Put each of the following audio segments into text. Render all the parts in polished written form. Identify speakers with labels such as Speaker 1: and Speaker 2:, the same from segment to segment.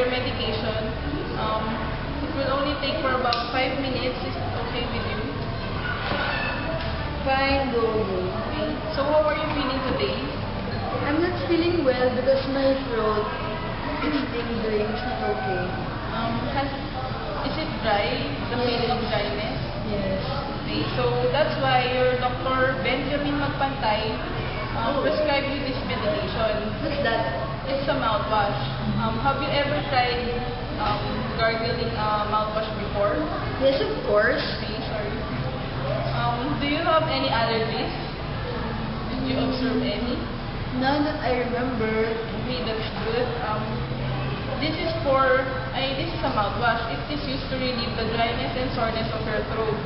Speaker 1: your medication. It will only take for about 5 minutes. Is it okay with you?
Speaker 2: Fine, go.
Speaker 1: Okay. So how are you feeling today?
Speaker 2: I'm not feeling well because my throat is tingling. It's not okay.
Speaker 1: Is it dry? The
Speaker 2: Yes.
Speaker 1: feeling of dryness?
Speaker 2: Yes.
Speaker 1: Okay. So that's why your doctor Benjamin Magpantay prescribed you this medication.
Speaker 2: What's that?
Speaker 1: It's a mouthwash. Have you ever tried gargling mouthwash before?
Speaker 2: Yes, of course.
Speaker 1: Okay, sorry. Do you have any allergies? Did you observe any?
Speaker 2: Now that I remember,
Speaker 1: Okay, that's good. This is a mouthwash. It is used to relieve the dryness and soreness of your throat.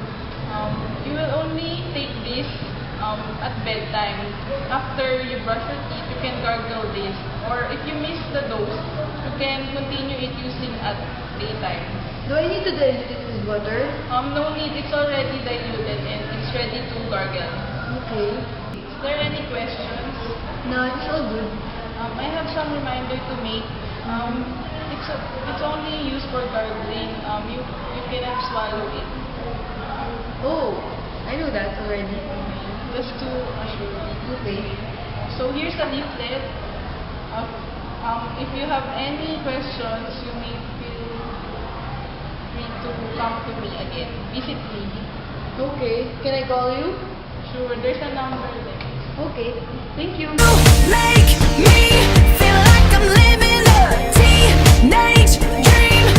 Speaker 1: You will only take this at bedtime. After you brush your teeth, you can gargle this. Or if you miss the dose, you can continue it using at daytime.
Speaker 2: do I need to dilute it with water?
Speaker 1: No need. It's already diluted and it's ready to gargle.
Speaker 2: Okay.
Speaker 1: Is there any questions?
Speaker 2: No, it's all good.
Speaker 1: I have some reminder to make. It's only used for gargling. You cannot swallow it.
Speaker 2: Oh, I know that already.
Speaker 1: Just to assure you.
Speaker 2: Okay.
Speaker 1: So here's the leaflet. If you have any questions, you may feel free to come to me again. Visit me.
Speaker 2: Okay. Can I call you?
Speaker 1: Sure, there's a number there.
Speaker 2: Okay. Thank you.
Speaker 3: Make me feel like I'm living a teenage